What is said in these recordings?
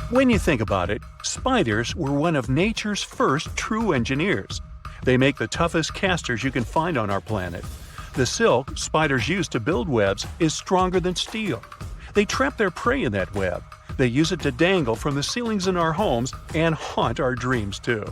When you think about it, spiders were one of nature's first true engineers. They make the toughest casters you can find on our planet. The silk spiders use to build webs is stronger than steel. They trap their prey in that web. They use it to dangle from the ceilings in our homes and haunt our dreams too.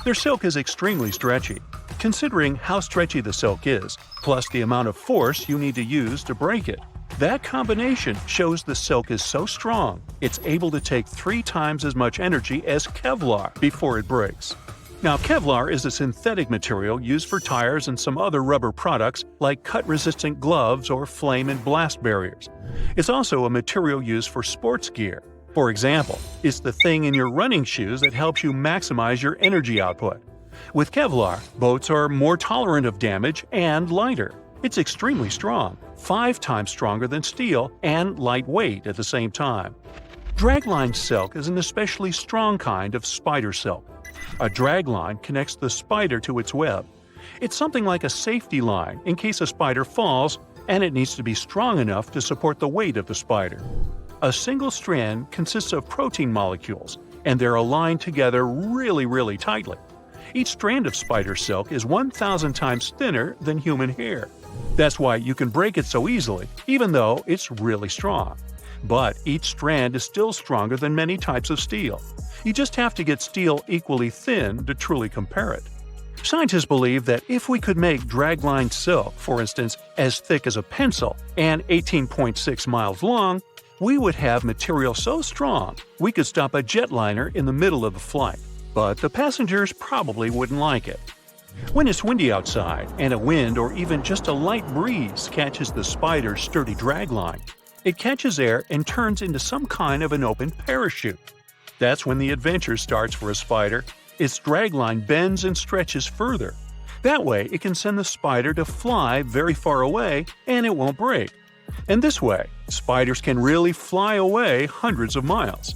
Their silk is extremely stretchy. Considering how stretchy the silk is, plus the amount of force you need to use to break it, that combination shows the silk is so strong, it's able to take 3 times as much energy as Kevlar before it breaks. Now, Kevlar is a synthetic material used for tires and some other rubber products like cut-resistant gloves or flame and blast barriers. It's also a material used for sports gear. For example, it's the thing in your running shoes that helps you maximize your energy output. With Kevlar, boats are more tolerant of damage and lighter. It's extremely strong, 5 times stronger than steel, and lightweight at the same time. Dragline silk is an especially strong kind of spider silk. A dragline connects the spider to its web. It's something like a safety line in case a spider falls, and it needs to be strong enough to support the weight of the spider. A single strand consists of protein molecules, and they're aligned together really tightly. Each strand of spider silk is 1,000 times thinner than human hair. That's why you can break it so easily, even though it's really strong. But each strand is still stronger than many types of steel. You just have to get steel equally thin to truly compare it. Scientists believe that if we could make dragline silk, for instance, as thick as a pencil and 18.6 miles long, we would have material so strong we could stop a jetliner in the middle of the flight. But the passengers probably wouldn't like it. When it's windy outside and a wind or even just a light breeze catches the spider's sturdy dragline, it catches air and turns into some kind of an open parachute. That's when the adventure starts for a spider. Its dragline bends and stretches further. That way, it can send the spider to fly very far away and it won't break. And this way, spiders can really fly away hundreds of miles.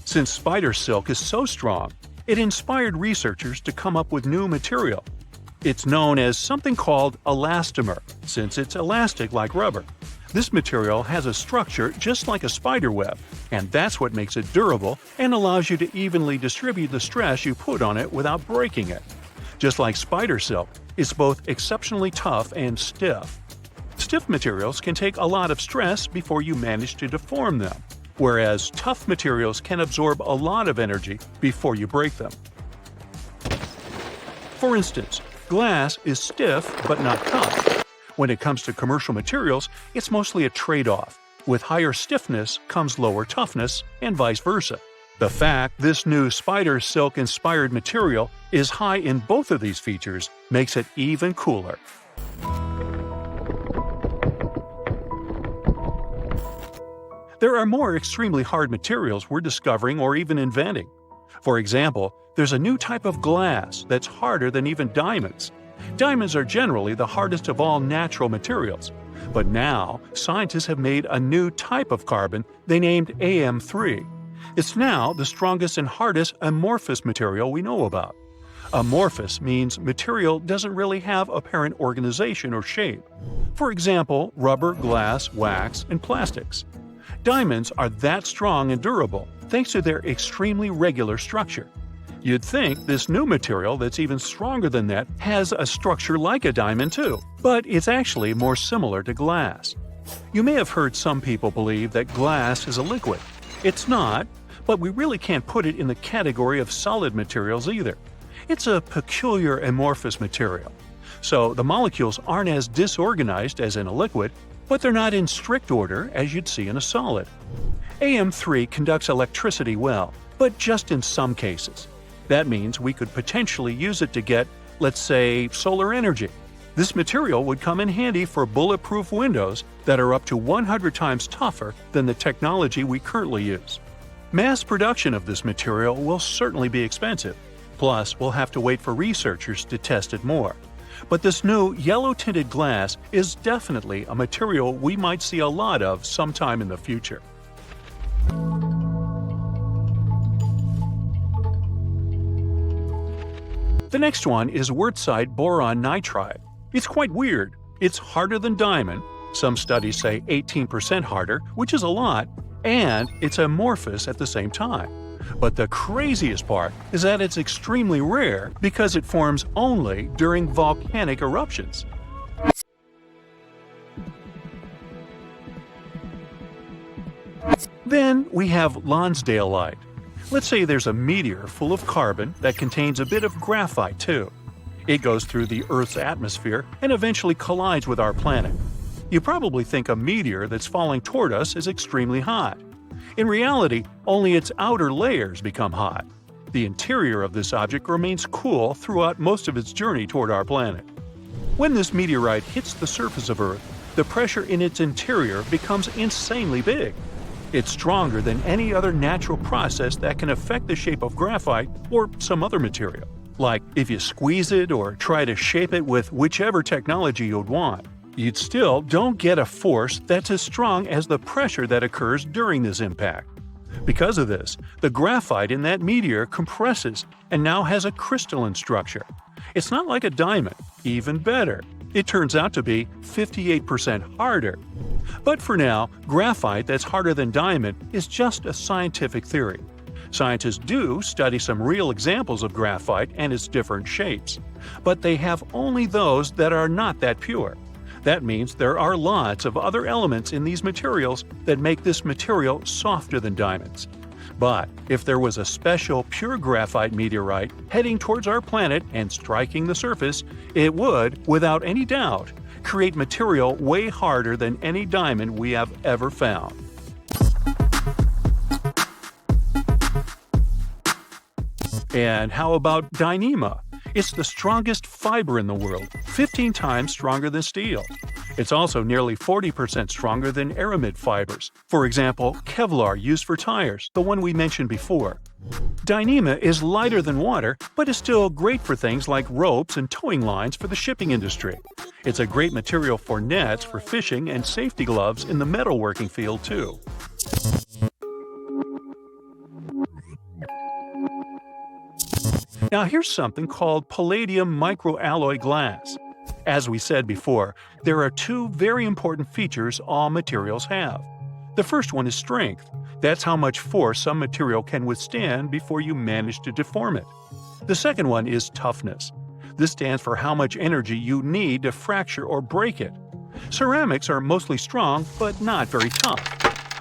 Since spider silk is so strong, it inspired researchers to come up with new material. It's known as something called elastomer, since it's elastic like rubber. This material has a structure just like a spider web, and that's what makes it durable and allows you to evenly distribute the stress you put on it without breaking it. Just like spider silk, it's both exceptionally tough and stiff. Stiff materials can take a lot of stress before you manage to deform them, whereas tough materials can absorb a lot of energy before you break them. For instance, glass is stiff but not tough. When it comes to commercial materials, it's mostly a trade-off. With higher stiffness comes lower toughness, and vice versa. The fact this new spider silk-inspired material is high in both of these features makes it even cooler. There are more extremely hard materials we're discovering or even inventing. For example, there's a new type of glass that's harder than even diamonds. Diamonds are generally the hardest of all natural materials. But now, scientists have made a new type of carbon they named AM3. It's now the strongest and hardest amorphous material we know about. Amorphous means material doesn't really have apparent organization or shape. For example, rubber, glass, wax, and plastics. Diamonds are that strong and durable thanks to their extremely regular structure. You'd think this new material that's even stronger than that has a structure like a diamond too, but it's actually more similar to glass. You may have heard some people believe that glass is a liquid. It's not, but we really can't put it in the category of solid materials either. It's a peculiar amorphous material. So the molecules aren't as disorganized as in a liquid, but they're not in strict order as you'd see in a solid. AM3 conducts electricity well, but just in some cases. That means we could potentially use it to get, let's say, solar energy. This material would come in handy for bulletproof windows that are up to 100 times tougher than the technology we currently use. Mass production of this material will certainly be expensive. Plus, we'll have to wait for researchers to test it more. But this new yellow-tinted glass is definitely a material we might see a lot of sometime in the future. The next one is wurtzite boron nitride. It's quite weird. It's harder than diamond, Some studies say 18% harder, which is a lot, and it's amorphous at the same time. But the craziest part is that it's extremely rare because it forms only during volcanic eruptions. Then we have Lonsdale light. Let's say there's a meteor full of carbon that contains a bit of graphite too. It goes through the Earth's atmosphere and eventually collides with our planet. You probably think a meteor that's falling toward us is extremely hot. In reality, only its outer layers become hot. The interior of this object remains cool throughout most of its journey toward our planet. When this meteorite hits the surface of Earth, the pressure in its interior becomes insanely big. It's stronger than any other natural process that can affect the shape of graphite or some other material. Like if you squeeze it or try to shape it with whichever technology you'd want, you'd still don't get a force that's as strong as the pressure that occurs during this impact. Because of this, the graphite in that meteor compresses and now has a crystalline structure. It's not like a diamond, even better. It turns out to be 58% harder. But for now, graphite that's harder than diamond is just a scientific theory. Scientists do study some real examples of graphite and its different shapes, but they have only those that are not that pure. That means there are lots of other elements in these materials that make this material softer than diamonds. But if there was a special pure graphite meteorite heading towards our planet and striking the surface, it would, without any doubt, create material way harder than any diamond we have ever found. And how about dyneema? It's the strongest fiber in the world, 15 times stronger than steel. It's also nearly 40% stronger than aramid fibers. For example, Kevlar used for tires, the one we mentioned before. Dyneema is lighter than water, but is still great for things like ropes and towing lines for the shipping industry. It's a great material for nets for fishing and safety gloves in the metalworking field too. Now here's something called palladium microalloy glass. As we said before, there are two very important features all materials have. The first one is strength. That's how much force some material can withstand before you manage to deform it. The second one is toughness. This stands for how much energy you need to fracture or break it. Ceramics are mostly strong, but not very tough.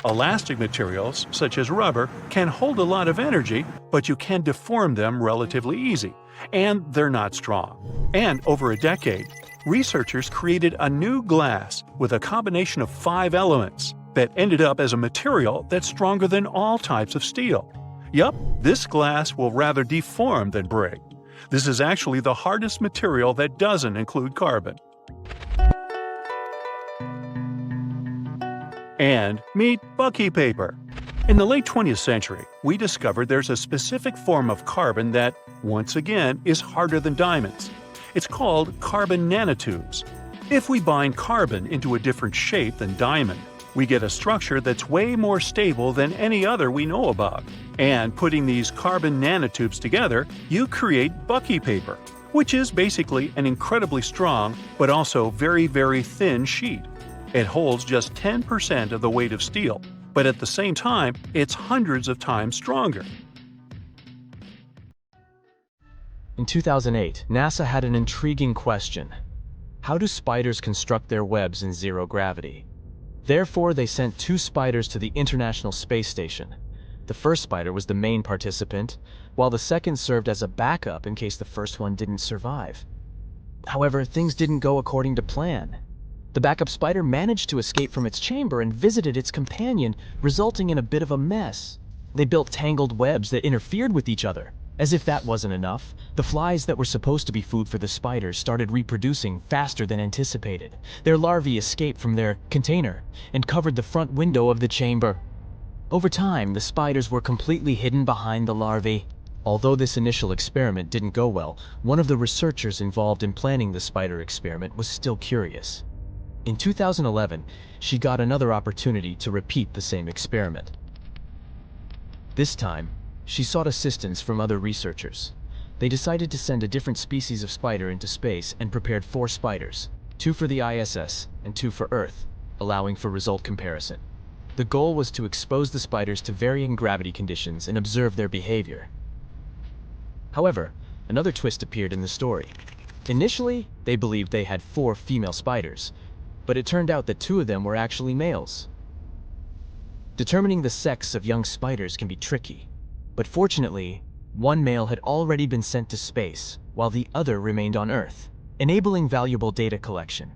Elastic materials, such as rubber, can hold a lot of energy, but you can deform them relatively easy, and they're not strong. And over a decade, researchers created a new glass with a combination of 5 elements that ended up as a material that's stronger than all types of steel. Yup, this glass will rather deform than break. This is actually the hardest material that doesn't include carbon. And meet Bucky paper. In the late 20th century, we discovered there's a specific form of carbon that, once again, is harder than diamonds. It's called carbon nanotubes. If we bind carbon into a different shape than diamond, we get a structure that's way more stable than any other we know about. And putting these carbon nanotubes together, you create Bucky paper, which is basically an incredibly strong but also very, very thin sheet. It holds just 10% of the weight of steel, but at the same time, it's hundreds of times stronger. In 2008, NASA had an intriguing question. How do spiders construct their webs in zero gravity? Therefore, they sent 2 spiders to the International Space Station. The first spider was the main participant, while the second served as a backup in case the first one didn't survive. However, things didn't go according to plan. The backup spider managed to escape from its chamber and visited its companion, resulting in a bit of a mess. They built tangled webs that interfered with each other. As if that wasn't enough, the flies that were supposed to be food for the spiders started reproducing faster than anticipated. Their larvae escaped from their container and covered the front window of the chamber. Over time, the spiders were completely hidden behind the larvae. Although this initial experiment didn't go well, one of the researchers involved in planning the spider experiment was still curious. In 2011, she got another opportunity to repeat the same experiment. This time, she sought assistance from other researchers. They decided to send a different species of spider into space and prepared 4 spiders, 2 for the ISS and 2 for Earth. allowing for result comparison. The goal was to expose the spiders to varying gravity conditions and observe their behavior. However, another twist appeared in the story. Initially, they believed they had 4 female spiders, but it turned out that 2 of them were actually males. Determining the sex of young spiders can be tricky, but fortunately, one male had already been sent to space, while the other remained on Earth, enabling valuable data collection.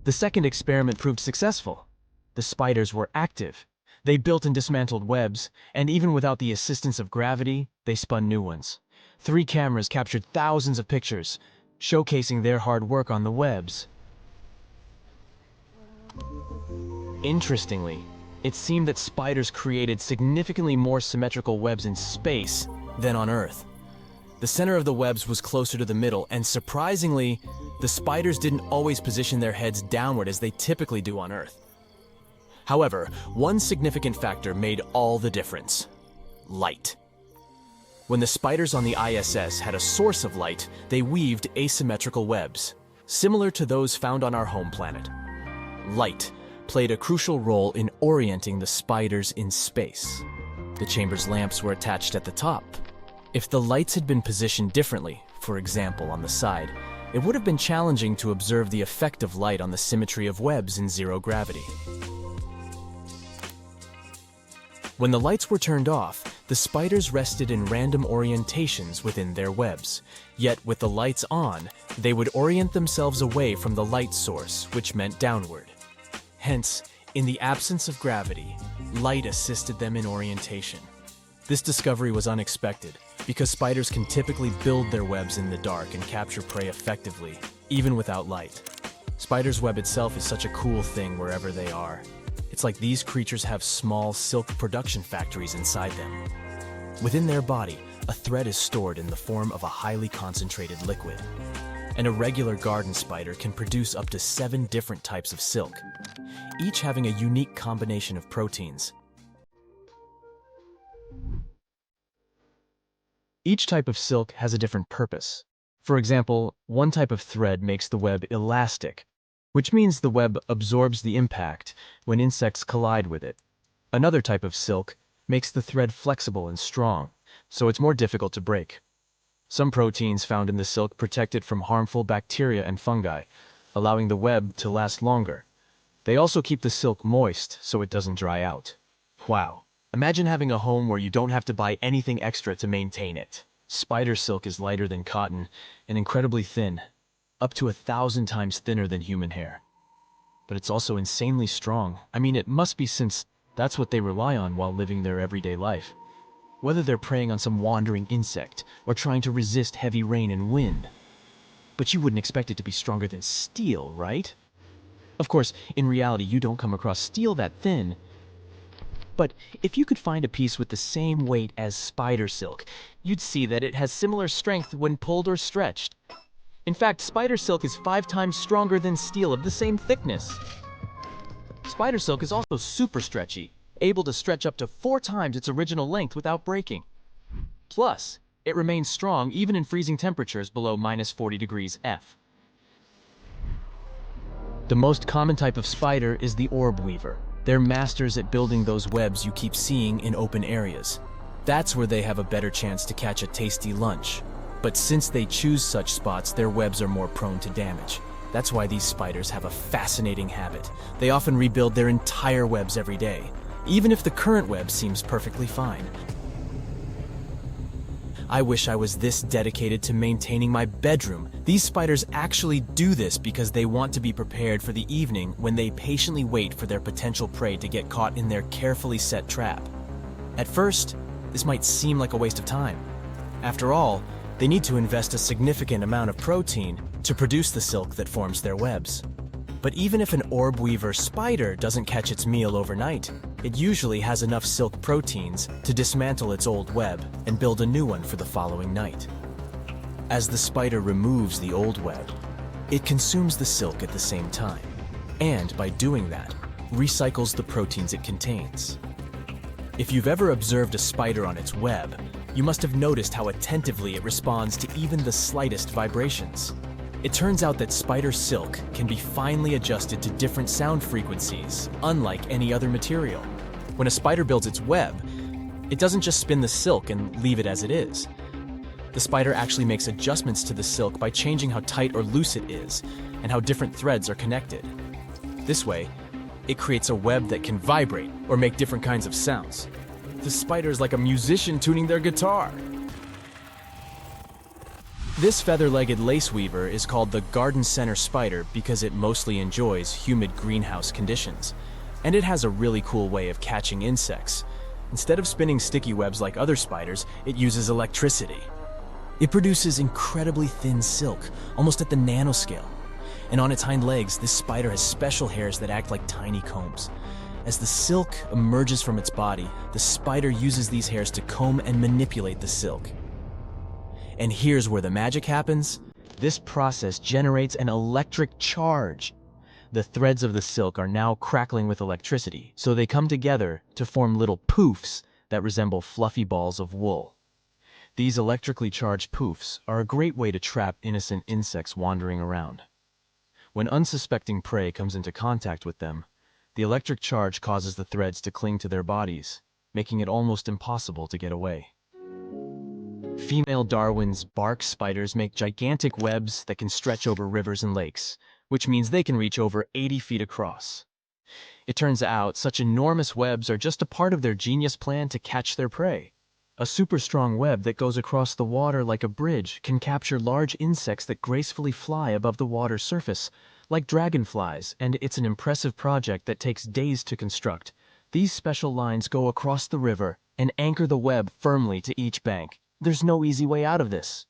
The second experiment proved successful. The spiders were active. They built and dismantled webs, and even without the assistance of gravity, they spun new ones. 3 cameras captured thousands of pictures, showcasing their hard work on the webs. Interestingly, it seemed that spiders created significantly more symmetrical webs in space than on Earth. The center of the webs was closer to the middle, and surprisingly, the spiders didn't always position their heads downward as they typically do on Earth. However, one significant factor made all the difference: light. When the spiders on the ISS had a source of light, they weaved asymmetrical webs, similar to those found on our home planet. Light played a crucial role in orienting the spiders in space. The chamber's lamps were attached at the top. If the lights had been positioned differently, for example on the side, it would have been challenging to observe the effect of light on the symmetry of webs in zero gravity. When the lights were turned off, the spiders rested in random orientations within their webs. Yet with the lights on, they would orient themselves away from the light source, which meant downward. Hence, in the absence of gravity, light assisted them in orientation. This discovery was unexpected, because spiders can typically build their webs in the dark and capture prey effectively, even without light. Spider's web itself is such a cool thing wherever they are. It's like these creatures have small silk production factories inside them. Within their body, a thread is stored in the form of a highly concentrated liquid. And a regular garden spider can produce up to 7 different types of silk, each having a unique combination of proteins. Each type of silk has a different purpose. For example, one type of thread makes the web elastic, which means the web absorbs the impact when insects collide with it. Another type of silk makes the thread flexible and strong, so it's more difficult to break. Some proteins found in the silk protect it from harmful bacteria and fungi, allowing the web to last longer. They also keep the silk moist so it doesn't dry out. Wow. Imagine having a home where you don't have to buy anything extra to maintain it. Spider silk is lighter than cotton and incredibly thin, up to 1,000 times thinner than human hair. But it's also insanely strong. I mean, it must be, since that's what they rely on while living their everyday life. Whether they're preying on some wandering insect or trying to resist heavy rain and wind. But you wouldn't expect it to be stronger than steel, right? Of course, in reality, you don't come across steel that thin. But if you could find a piece with the same weight as spider silk, you'd see that it has similar strength when pulled or stretched. In fact, spider silk is 5 times stronger than steel of the same thickness. Spider silk is also super stretchy, able to stretch up to 4 times its original length without breaking. Plus, it remains strong even in freezing temperatures below -40 degrees F. The most common type of spider is the orb weaver. They're masters at building those webs you keep seeing in open areas. That's where they have a better chance to catch a tasty lunch. But since they choose such spots, their webs are more prone to damage. That's why these spiders have a fascinating habit. They often rebuild their entire webs every day, even if the current web seems perfectly fine. I wish I was this dedicated to maintaining my bedroom. These spiders actually do this because they want to be prepared for the evening when they patiently wait for their potential prey to get caught in their carefully set trap. At first, this might seem like a waste of time. After all, they need to invest a significant amount of protein to produce the silk that forms their webs. But even if an orb weaver spider doesn't catch its meal overnight, it usually has enough silk proteins to dismantle its old web and build a new one for the following night. As the spider removes the old web, it consumes the silk at the same time, and by doing that, recycles the proteins it contains. If you've ever observed a spider on its web, you must have noticed how attentively it responds to even the slightest vibrations. It turns out that spider silk can be finely adjusted to different sound frequencies, unlike any other material. When a spider builds its web, it doesn't just spin the silk and leave it as it is. The spider actually makes adjustments to the silk by changing how tight or loose it is and how different threads are connected. This way, it creates a web that can vibrate or make different kinds of sounds. The spider is like a musician tuning their guitar. This feather-legged lace weaver is called the garden center spider because it mostly enjoys humid greenhouse conditions. And it has a really cool way of catching insects. Instead of spinning sticky webs like other spiders, it uses electricity. It produces incredibly thin silk, almost at the nanoscale. And on its hind legs, this spider has special hairs that act like tiny combs. As the silk emerges from its body, the spider uses these hairs to comb and manipulate the silk. And here's where the magic happens. This process generates an electric charge. The threads of the silk are now crackling with electricity, so they come together to form little poofs that resemble fluffy balls of wool. These electrically charged poofs are a great way to trap innocent insects wandering around. When unsuspecting prey comes into contact with them, the electric charge causes the threads to cling to their bodies, making it almost impossible to get away. Female Darwin's bark spiders make gigantic webs that can stretch over rivers and lakes, which means they can reach over 80 feet across. It turns out such enormous webs are just a part of their genius plan to catch their prey. A super strong web that goes across the water like a bridge can capture large insects that gracefully fly above the water's surface, like dragonflies, and it's an impressive project that takes days to construct. These special lines go across the river and anchor the web firmly to each bank. There's no easy way out of this.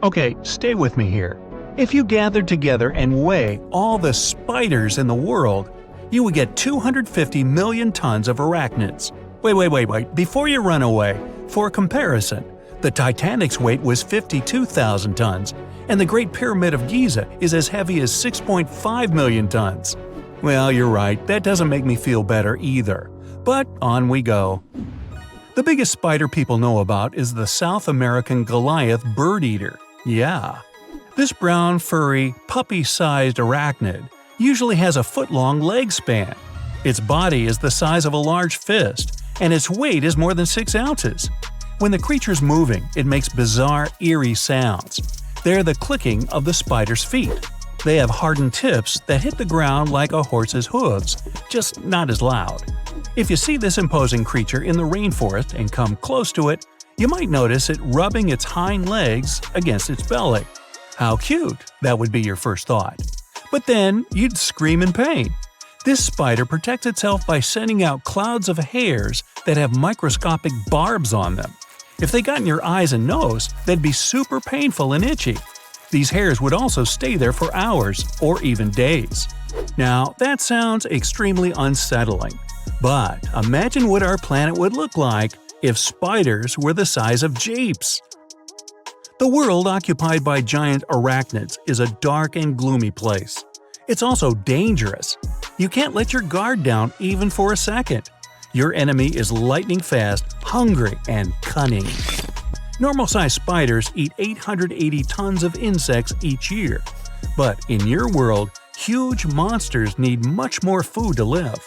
Okay, stay with me here. If you gathered together and weigh all the spiders in the world, you would get 250 million tons of arachnids. Wait. Before you run away, for comparison, the Titanic's weight was 52,000 tons, and the Great Pyramid of Giza is as heavy as 6.5 million tons. Well, you're right, that doesn't make me feel better either. But on we go. The biggest spider people know about is the South American Goliath bird eater. Yeah. This brown, furry, puppy-sized arachnid usually has a foot-long leg span. Its body is the size of a large fist, and its weight is more than 6 ounces. When the creature's moving, it makes bizarre, eerie sounds. They're the clicking of the spider's feet. They have hardened tips that hit the ground like a horse's hooves, just not as loud. If you see this imposing creature in the rainforest and come close to it, you might notice it rubbing its hind legs against its belly. How cute, that would be your first thought. But then you'd scream in pain. This spider protects itself by sending out clouds of hairs that have microscopic barbs on them. If they got in your eyes and nose, they'd be super painful and itchy. These hairs would also stay there for hours or even days. Now, that sounds extremely unsettling. But imagine what our planet would look like if spiders were the size of jeeps. The world occupied by giant arachnids is a dark and gloomy place. It's also dangerous. You can't let your guard down even for a second. Your enemy is lightning fast, hungry, and cunning. Normal-sized spiders eat 880 tons of insects each year. But in your world, huge monsters need much more food to live.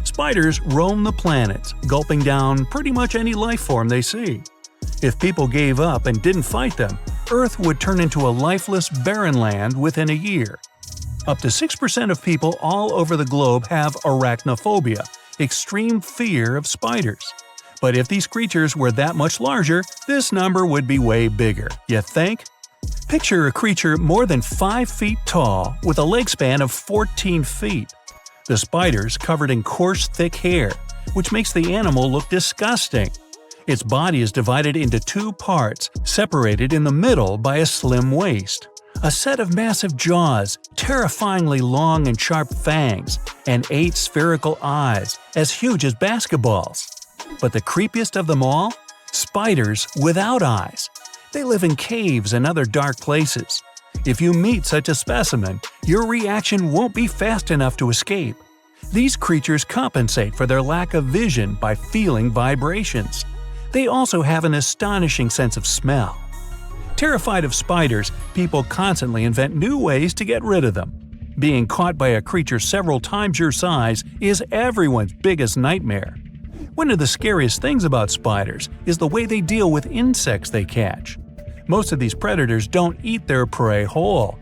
Spiders roam the planet, gulping down pretty much any life form they see. If people gave up and didn't fight them, Earth would turn into a lifeless, barren land within a year. Up to 6% of people all over the globe have arachnophobia, extreme fear of spiders. But if these creatures were that much larger, this number would be way bigger, you think? Picture a creature more than 5 feet tall with a leg span of 14 feet. The spider's covered in coarse, thick hair, which makes the animal look disgusting. Its body is divided into 2 parts, separated in the middle by a slim waist. A set of massive jaws, terrifyingly long and sharp fangs, and 8 spherical eyes, as huge as basketballs. But the creepiest of them all? Spiders without eyes. They live in caves and other dark places. If you meet such a specimen, your reaction won't be fast enough to escape. These creatures compensate for their lack of vision by feeling vibrations. They also have an astonishing sense of smell. Terrified of spiders, people constantly invent new ways to get rid of them. Being caught by a creature several times your size is everyone's biggest nightmare. One of the scariest things about spiders is the way they deal with insects they catch. Most of these predators don't eat their prey whole.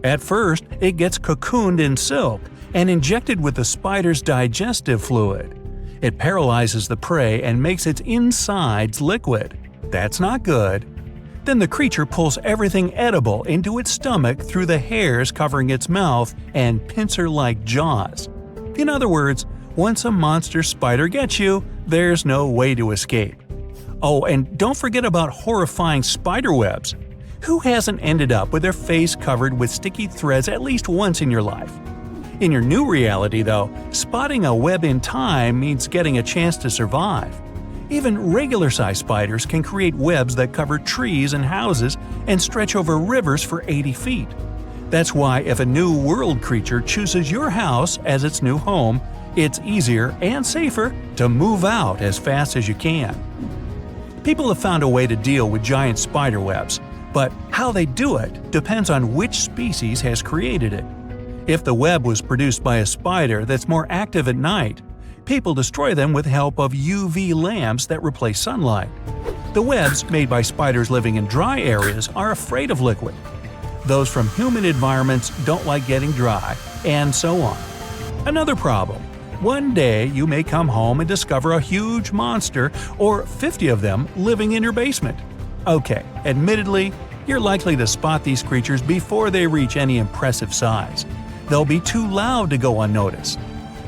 At first, it gets cocooned in silk and injected with the spider's digestive fluid. It paralyzes the prey and makes its insides liquid. That's not good. Then the creature pulls everything edible into its stomach through the hairs covering its mouth and pincer-like jaws. In other words, once a monster spider gets you, there's no way to escape. Oh, and don't forget about horrifying spider webs. Who hasn't ended up with their face covered with sticky threads at least once in your life? In your new reality, though, spotting a web in time means getting a chance to survive. Even regular-sized spiders can create webs that cover trees and houses and stretch over rivers for 80 feet. That's why if a new world creature chooses your house as its new home, it's easier and safer to move out as fast as you can. People have found a way to deal with giant spider webs, but how they do it depends on which species has created it. If the web was produced by a spider that's more active at night, people destroy them with help of UV lamps that replace sunlight. The webs made by spiders living in dry areas are afraid of liquid. Those from humid environments don't like getting dry, and so on. Another problem. One day you may come home and discover a huge monster or 50 of them living in your basement. Okay, admittedly, you're likely to spot these creatures before they reach any impressive size. They'll be too loud to go unnoticed.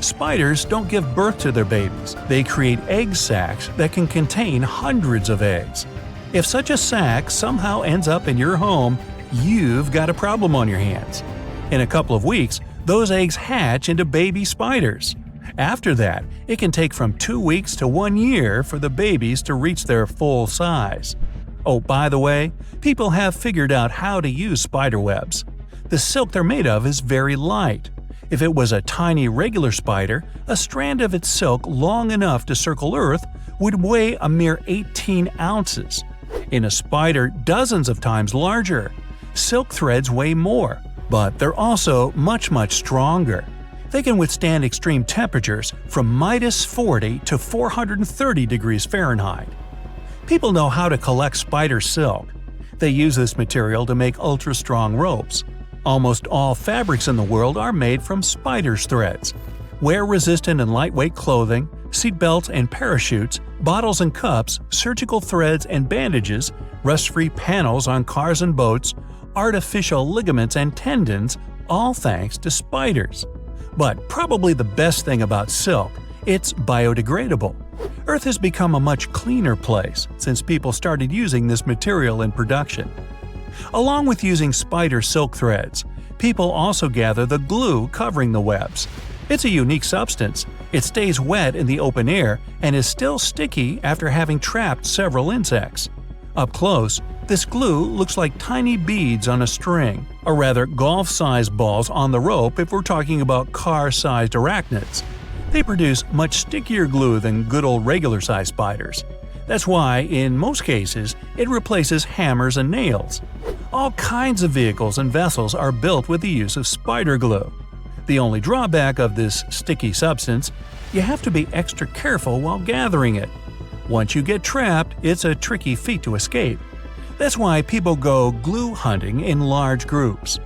Spiders don't give birth to their babies. They create egg sacs that can contain hundreds of eggs. If such a sac somehow ends up in your home, you've got a problem on your hands. In a couple of weeks, those eggs hatch into baby spiders. After that, it can take from 2 weeks to 1 year for the babies to reach their full size. Oh, by the way, people have figured out how to use spider webs. The silk they're made of is very light. If it was a tiny regular spider, a strand of its silk long enough to circle Earth would weigh a mere 18 ounces. In a spider, dozens of times larger. Silk threads weigh more, but they're also much stronger. They can withstand extreme temperatures from -40 to 430 degrees Fahrenheit. People know how to collect spider silk. They use this material to make ultra-strong ropes. Almost all fabrics in the world are made from spider's threads. Wear-resistant and lightweight clothing, seatbelts and parachutes, bottles and cups, surgical threads and bandages, rust-free panels on cars and boats, artificial ligaments and tendons, all thanks to spiders. But probably the best thing about silk, it's biodegradable. Earth has become a much cleaner place since people started using this material in production. Along with using spider silk threads, people also gather the glue covering the webs. It's a unique substance. It stays wet in the open air and is still sticky after having trapped several insects. Up close, this glue looks like tiny beads on a string, or rather golf-sized balls on the rope if we're talking about car-sized arachnids. They produce much stickier glue than good old regular-sized spiders. That's why, in most cases, it replaces hammers and nails. All kinds of vehicles and vessels are built with the use of spider glue. The only drawback of this sticky substance, you have to be extra careful while gathering it. Once you get trapped, it's a tricky feat to escape. That's why people go glue hunting in large groups.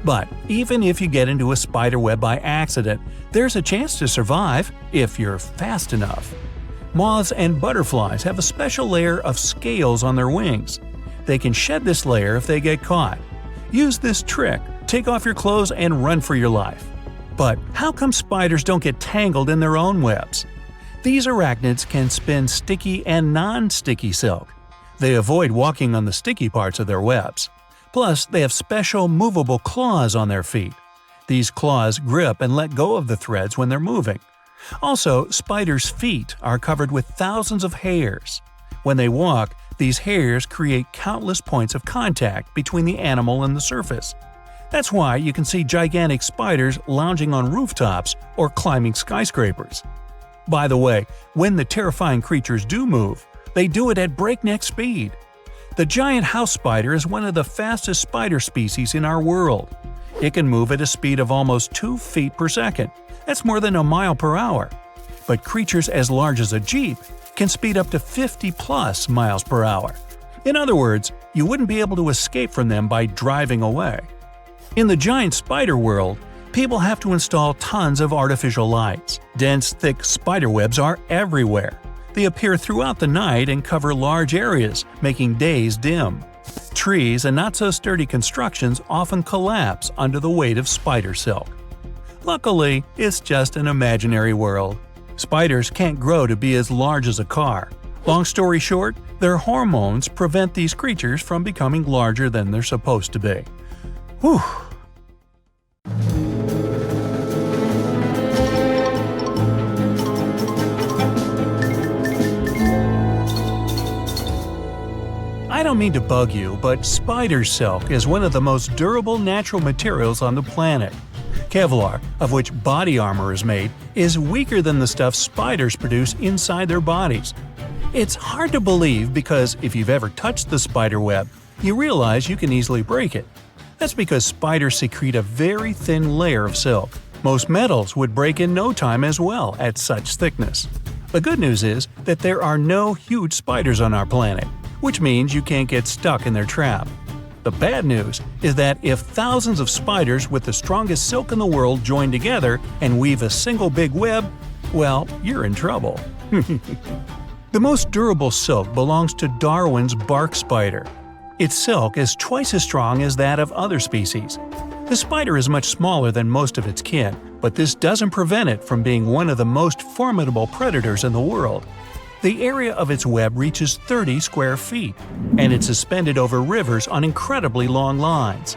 But even if you get into a spider web by accident, there's a chance to survive if you're fast enough. Moths and butterflies have a special layer of scales on their wings. They can shed this layer if they get caught. Use this trick, take off your clothes and run for your life. But how come spiders don't get tangled in their own webs? These arachnids can spin sticky and non-sticky silk. They avoid walking on the sticky parts of their webs. Plus, they have special movable claws on their feet. These claws grip and let go of the threads when they're moving. Also, spiders' feet are covered with thousands of hairs. When they walk, these hairs create countless points of contact between the animal and the surface. That's why you can see gigantic spiders lounging on rooftops or climbing skyscrapers. By the way, when the terrifying creatures do move, they do it at breakneck speed. The giant house spider is one of the fastest spider species in our world. It can move at a speed of almost 2 feet per second. That's more than a mile per hour. But creatures as large as a Jeep can speed up to 50+ miles per hour. In other words, you wouldn't be able to escape from them by driving away. In the giant spider world, people have to install tons of artificial lights. Dense, thick spider webs are everywhere. They appear throughout the night and cover large areas, making days dim. Trees and not-so-sturdy constructions often collapse under the weight of spider silk. Luckily, it's just an imaginary world. Spiders can't grow to be as large as a car. Long story short, their hormones prevent these creatures from becoming larger than they're supposed to be. Whew! I don't mean to bug you, but spider silk is one of the most durable natural materials on the planet. Kevlar, of which body armor is made, is weaker than the stuff spiders produce inside their bodies. It's hard to believe because if you've ever touched the spider web, you realize you can easily break it. That's because spiders secrete a very thin layer of silk. Most metals would break in no time as well at such thickness. The good news is that there are no huge spiders on our planet, which means you can't get stuck in their trap. The bad news is that if thousands of spiders with the strongest silk in the world join together and weave a single big web, well, you're in trouble. The most durable silk belongs to Darwin's bark spider. Its silk is twice as strong as that of other species. The spider is much smaller than most of its kin, but this doesn't prevent it from being one of the most formidable predators in the world. The area of its web reaches 30 square feet, and it's suspended over rivers on incredibly long lines.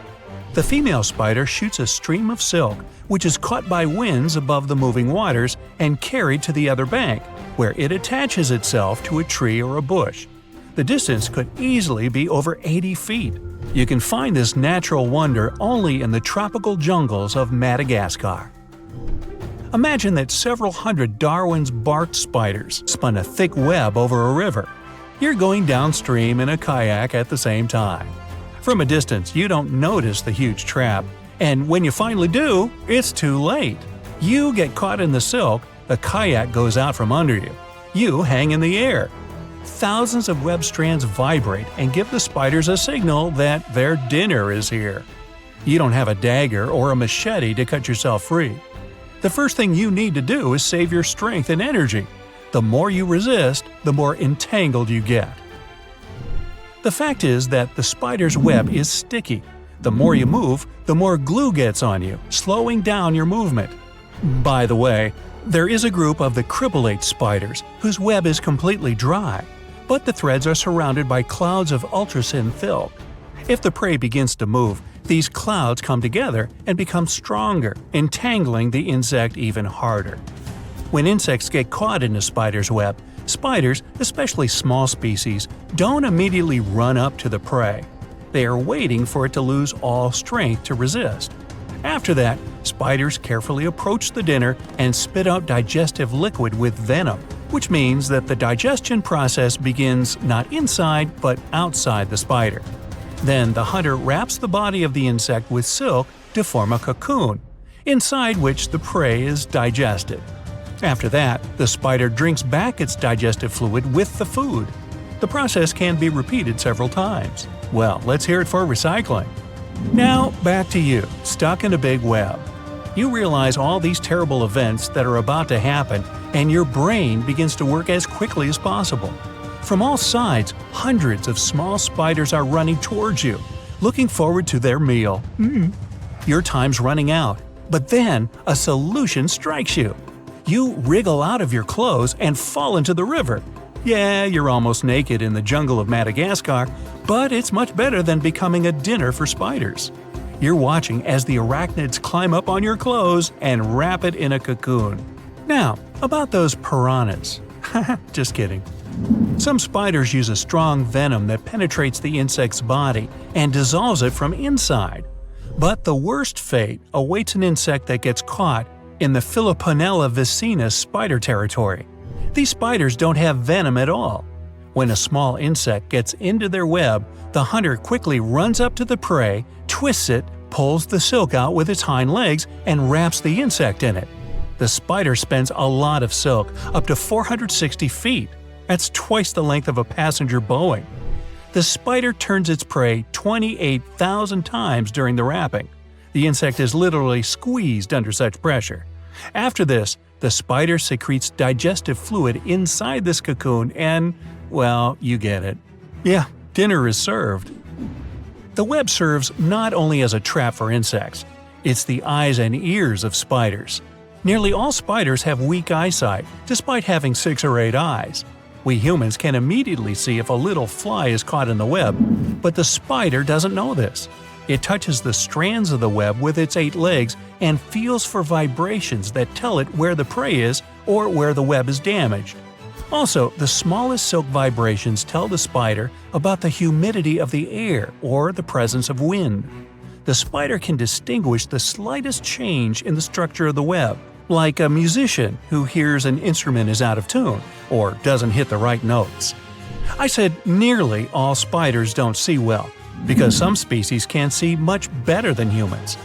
The female spider shoots a stream of silk, which is caught by winds above the moving waters and carried to the other bank, where it attaches itself to a tree or a bush. The distance could easily be over 80 feet. You can find this natural wonder only in the tropical jungles of Madagascar. Imagine that several hundred Darwin's bark spiders spun a thick web over a river. You're going downstream in a kayak at the same time. From a distance, you don't notice the huge trap, and when you finally do, it's too late. You get caught in the silk, the kayak goes out from under you. You hang in the air. Thousands of web strands vibrate and give the spiders a signal that their dinner is here. You don't have a dagger or a machete to cut yourself free. The first thing you need to do is save your strength and energy. The more you resist, the more entangled you get. The fact is that the spider's web is sticky. The more you move, the more glue gets on you, slowing down your movement. By the way, there is a group of the cribellate spiders whose web is completely dry, but the threads are surrounded by clouds of ultra-thin silk. If the prey begins to move, these clouds come together and become stronger, entangling the insect even harder. When insects get caught in a spider's web, spiders, especially small species, don't immediately run up to the prey. They are waiting for it to lose all strength to resist. After that, spiders carefully approach the dinner and spit out digestive liquid with venom, which means that the digestion process begins not inside but outside the spider. Then the hunter wraps the body of the insect with silk to form a cocoon, inside which the prey is digested. After that, the spider drinks back its digestive fluid with the food. The process can be repeated several times. Well, let's hear it for recycling. Now, back to you, stuck in a big web. You realize all these terrible events that are about to happen, and your brain begins to work as quickly as possible. From all sides, hundreds of small spiders are running towards you, looking forward to their meal. Your time's running out, but then a solution strikes you. You wriggle out of your clothes and fall into the river. Yeah, you're almost naked in the jungle of Madagascar, but it's much better than becoming a dinner for spiders. You're watching as the arachnids climb up on your clothes and wrap it in a cocoon. Now, about those piranhas. Just kidding. Some spiders use a strong venom that penetrates the insect's body and dissolves it from inside. But the worst fate awaits an insect that gets caught in the Philopponella vicina spider territory. These spiders don't have venom at all. When a small insect gets into their web, the hunter quickly runs up to the prey, twists it, pulls the silk out with its hind legs, and wraps the insect in it. The spider spends a lot of silk, up to 460 feet. That's twice the length of a passenger Boeing. The spider turns its prey 28,000 times during the wrapping. The insect is literally squeezed under such pressure. After this, the spider secretes digestive fluid inside this cocoon and, well, you get it. Yeah, dinner is served. The web serves not only as a trap for insects, it's the eyes and ears of spiders. Nearly all spiders have weak eyesight, despite having 6 or 8 eyes. We humans can immediately see if a little fly is caught in the web, but the spider doesn't know this. It touches the strands of the web with its 8 legs and feels for vibrations that tell it where the prey is or where the web is damaged. Also, the smallest silk vibrations tell the spider about the humidity of the air or the presence of wind. The spider can distinguish the slightest change in the structure of the web, like a musician who hears an instrument is out of tune or doesn't hit the right notes. I said nearly all spiders don't see well, because some species can see much better than humans.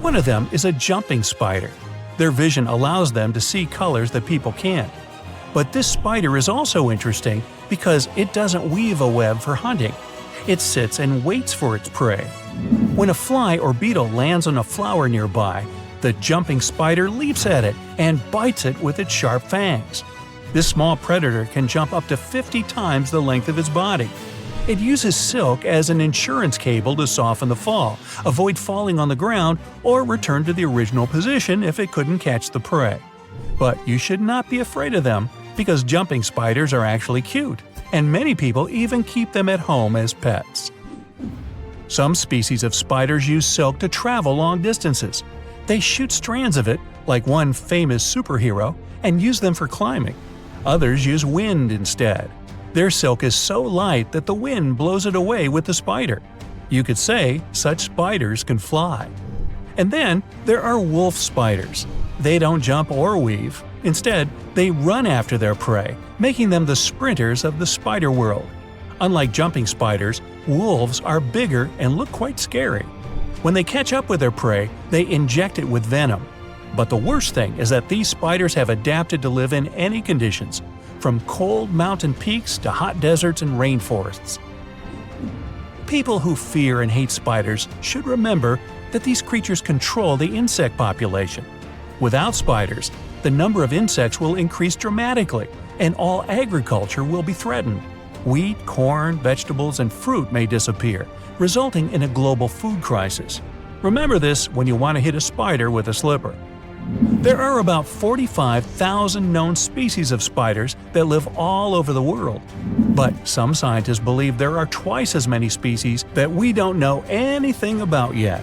One of them is a jumping spider. Their vision allows them to see colors that people can't. But this spider is also interesting because it doesn't weave a web for hunting. It sits and waits for its prey. When a fly or beetle lands on a flower nearby, the jumping spider leaps at it and bites it with its sharp fangs. This small predator can jump up to 50 times the length of its body. It uses silk as an insurance cable to soften the fall, avoid falling on the ground, or return to the original position if it couldn't catch the prey. But you should not be afraid of them, because jumping spiders are actually cute, and many people even keep them at home as pets. Some species of spiders use silk to travel long distances. They shoot strands of it, like one famous superhero, and use them for climbing. Others use wind instead. Their silk is so light that the wind blows it away with the spider. You could say such spiders can fly. And then there are wolf spiders. They don't jump or weave. Instead, they run after their prey, making them the sprinters of the spider world. Unlike jumping spiders, wolves are bigger and look quite scary. When they catch up with their prey, they inject it with venom. But the worst thing is that these spiders have adapted to live in any conditions, from cold mountain peaks to hot deserts and rainforests. People who fear and hate spiders should remember that these creatures control the insect population. Without spiders, the number of insects will increase dramatically, and all agriculture will be threatened. Wheat, corn, vegetables, and fruit may disappear, resulting in a global food crisis. Remember this when you want to hit a spider with a slipper. There are about 45,000 known species of spiders that live all over the world. But some scientists believe there are twice as many species that we don't know anything about yet.